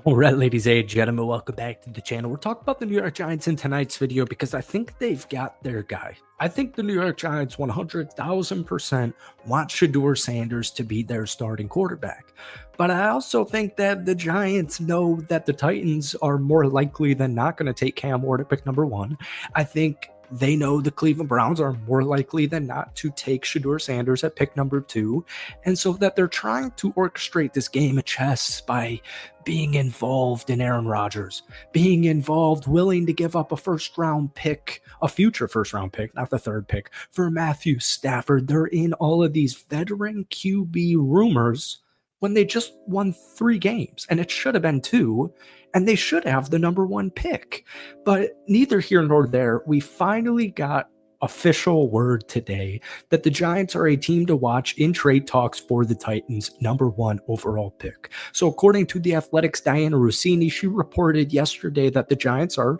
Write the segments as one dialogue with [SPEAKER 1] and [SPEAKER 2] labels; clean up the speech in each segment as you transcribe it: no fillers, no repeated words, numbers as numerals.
[SPEAKER 1] All right, ladies and gentlemen, welcome back to the channel. We're talking about the New York Giants in tonight's video because I think they've got their guy. I think the New York Giants 100,000% want Shedeur Sanders to be their starting quarterback. But I also think that the Giants know that the Titans are more likely than not going to take Cam Ward at pick number 1. I think they know the Cleveland Browns are more likely than not to take Shedeur Sanders at pick number 2. And so that they're trying to orchestrate this game of chess by being involved in Aaron Rodgers, being involved, willing to give up a first-round pick, a future first-round pick, not the third pick, for Matthew Stafford. They're in all of these veteran QB rumors when they just won 3 games, and it should have been 2, and they should have the number 1 pick. But neither here nor there, we finally got official word today that the Giants are a team to watch in trade talks for the Titans' number 1 overall pick. So according to The Athletic's Diana Rossini, she reported yesterday that the Giants are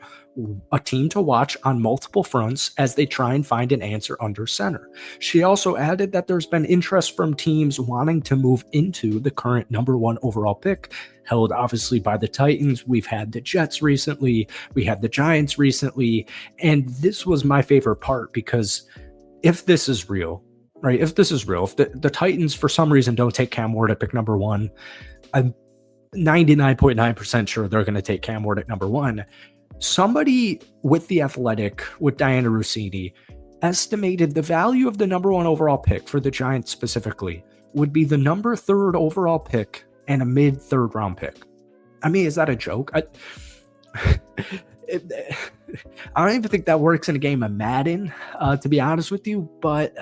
[SPEAKER 1] a team to watch on multiple fronts as they try and find an answer under center. She also added that there's been interest from teams wanting to move into the current number 1 overall pick, held obviously by the Titans. We've had the Jets recently, we had the Giants recently, and this was my favorite part because if this is real, right, if the Titans for some reason don't take Cam Ward at pick number 1, I'm 99.9% sure they're going to take Cam Ward at number 1. Somebody with The Athletic, with Diana Rossini, estimated the value of the number 1 overall pick for the Giants specifically would be the number 3rd overall pick and a mid-3rd round pick. I mean, is that a joke? I don't even think that works in a game of Madden, to be honest with you. But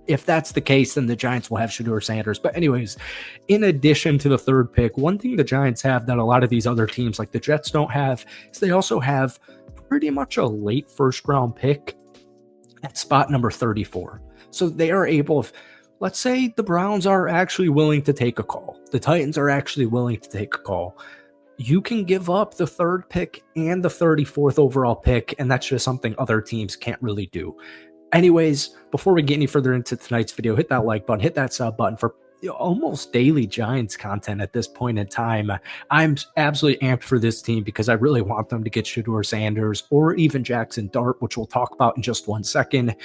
[SPEAKER 1] if that's the case, then the Giants will have Shedeur Sanders. But anyways, in addition to the 3rd pick, one thing the Giants have that a lot of these other teams like the Jets don't have is they also have pretty much a late first-round pick at spot number 34. So they are able to, let's say the Browns are actually willing to take a call. The Titans are actually willing to take a call. You can give up the 3rd pick and the 34th overall pick, and that's just something other teams can't really do. Anyways, before we get any further into tonight's video, hit that like button, hit that sub button for almost daily Giants content at this point in time. I'm absolutely amped for this team because I really want them to get Shedeur Sanders or even Jackson Dart, which we'll talk about in just 1 second.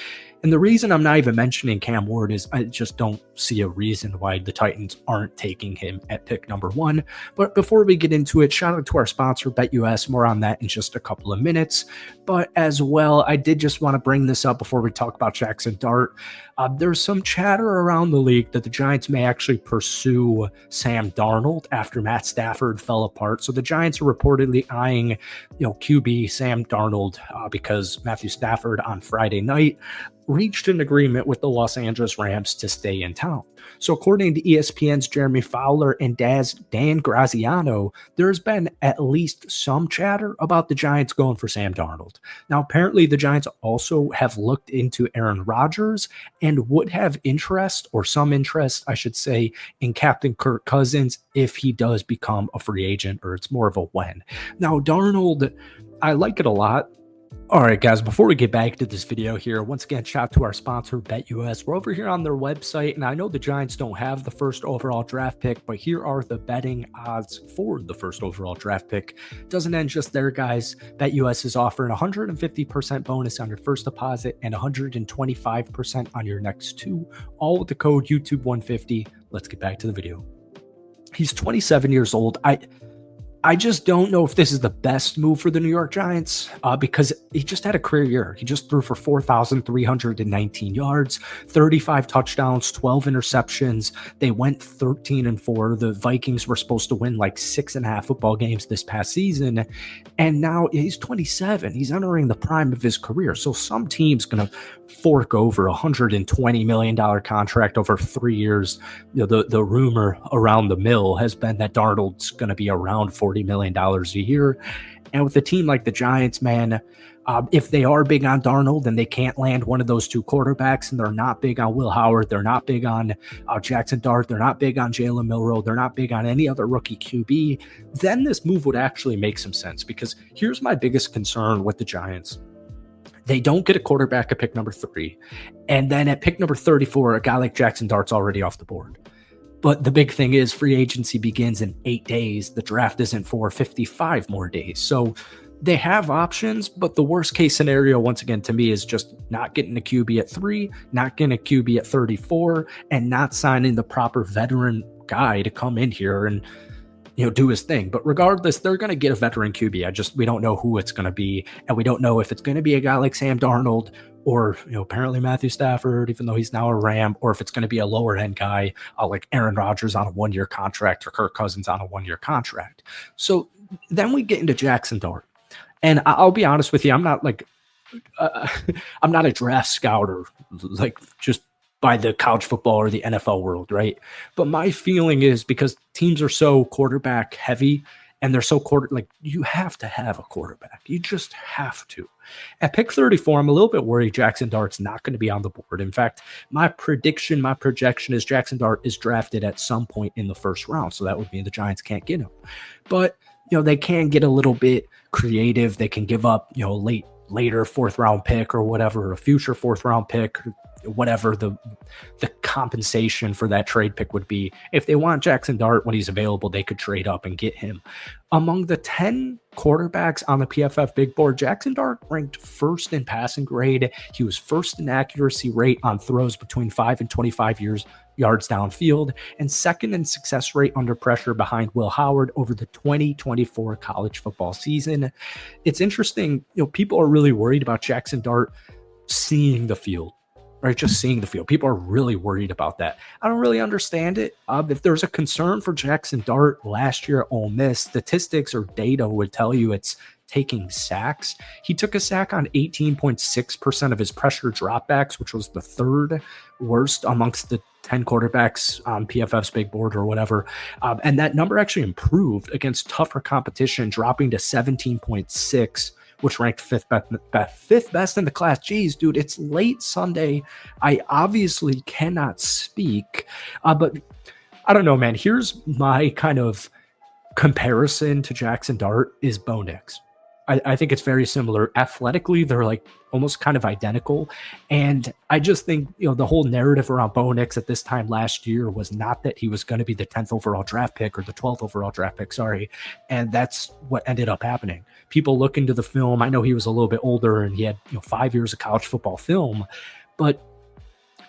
[SPEAKER 1] And the reason I'm not even mentioning Cam Ward is I just don't see a reason why the Titans aren't taking him at pick number 1. But before we get into it, shout out to our sponsor, BetUS. More on that in just a couple of minutes. But as well, I did just want to bring this up before we talk about Jackson Dart. There's some chatter around the league that the Giants may actually pursue Sam Darnold after Matt Stafford fell apart. So the Giants are reportedly eyeing, QB Sam Darnold because Matthew Stafford on Friday night reached an agreement with the Los Angeles Rams to stay in town. So according to ESPN's Jeremy Fowler and Dan Graziano, there's been at least some chatter about the Giants going for Sam Darnold. Now, apparently the Giants also have looked into Aaron Rodgers and would have interest, or some interest, I should say, in Captain Kirk Cousins if he does become a free agent, or it's more of a when. Now, Darnold, I like it a lot. All right, guys, before we get back to this video here, once again, shout out to our sponsor, BetUS. We're over here on their website, and I know the Giants don't have the 1st overall draft pick, but here are the betting odds for the 1st overall draft pick. Doesn't end just there, guys. BetUS is offering 150% bonus on your first deposit and 125% on your next 2, all with the code YouTube150. Let's get back to the video. He's 27 years old. I just don't know if this is the best move for the New York Giants because he just had a career year. He just threw for 4,319 yards, 35 touchdowns, 12 interceptions. They went 13-4. The Vikings were supposed to win like 6.5 football games this past season. And now he's 27. He's entering the prime of his career. So some team's going to fork over $120 million contract over 3 years. The rumor around the mill has been that Darnold's going to be around $40 million a year. And with a team like the Giants, man, if they are big on Darnold and they can't land one of those 2 quarterbacks, and they're not big on Will Howard, they're not big on Jackson Dart, they're not big on Jalen Milroe, they're not big on any other rookie QB, then this move would actually make some sense. Because here's my biggest concern with the Giants. They don't get a quarterback at pick number 3. And then at pick number 34, a guy like Jackson Dart's already off the board. But the big thing is free agency begins in 8 days. The draft isn't for 55 more days. So they have options, but the worst case scenario, once again, to me, is just not getting a QB at 3, not getting a QB at 34, and not signing the proper veteran guy to come in here and do his thing. But regardless, they're going to get a veteran QB. We don't know who it's going to be, and we don't know if it's going to be a guy like Sam Darnold or apparently Matthew Stafford, even though he's now a Ram, or if it's going to be a lower end guy like Aaron Rodgers on a 1-year contract or Kirk Cousins on a 1-year contract. So then we get into Jackson Dart, and I'll be honest with you, I'm not I'm not a draft scout or just by the college football or the NFL world, right? But my feeling is because teams are so quarterback heavy and they're so you have to have a quarterback. You just have to. At pick 34, I'm a little bit worried Jackson Dart's not going to be on the board. In fact, my projection is Jackson Dart is drafted at some point in the first round. So that would mean the Giants can't get him. But, they can get a little bit creative. They can give up, later 4th round pick or whatever, a future 4th round pick, whatever the compensation for that trade pick would be. If they want Jackson Dart when he's available, they could trade up and get him. Among the 10 quarterbacks on the PFF big board, Jackson Dart ranked 1st in passing grade. He was 1st in accuracy rate on throws between 5 and 25 yards downfield, and 2nd in success rate under pressure behind Will Howard over the 2024 college football season. It's interesting, people are really worried about Jackson Dart seeing the field. Right, just seeing the field. People are really worried about that. I don't really understand it. If there's a concern for Jackson Dart last year at Ole Miss, statistics or data would tell you it's taking sacks. He took a sack on 18.6% of his pressure dropbacks, which was the 3rd worst amongst the 10 quarterbacks on PFF's big board or whatever. And that number actually improved against tougher competition, dropping to 17.6, which ranked 5th best in the class. Geez, dude, it's late Sunday. I obviously cannot speak, but I don't know, man. Here's my kind of comparison to Jackson Dart is Bo Nix. I think it's very similar. Athletically, they're almost kind of identical. And I just think, the whole narrative around Bo Nix at this time last year was not that he was going to be the 10th overall draft pick or the 12th overall draft pick, sorry. And that's what ended up happening. People look into the film. I know he was a little bit older and he had 5 years of college football film, but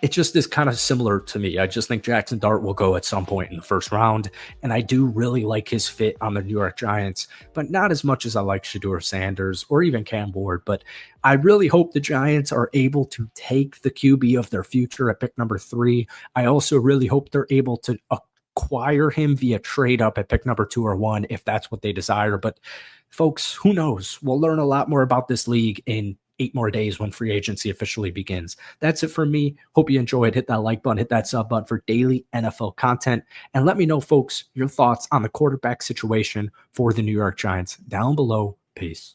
[SPEAKER 1] it just is kind of similar to me. I just think Jackson Dart will go at some point in the first round, and I do really like his fit on the New York Giants, but not as much as I like Shedeur Sanders or even Cam Ward. But I really hope the Giants are able to take the QB of their future at pick number 3. I also really hope they're able to acquire him via trade up at pick number 2 or 1 if that's what they desire. But folks, who knows? We'll learn a lot more about this league in 8 more days when free agency officially begins. That's it for me. Hope you enjoyed. Hit that like button, hit that sub button for daily NFL content. And let me know, folks, your thoughts on the quarterback situation for the New York Giants down below. Peace.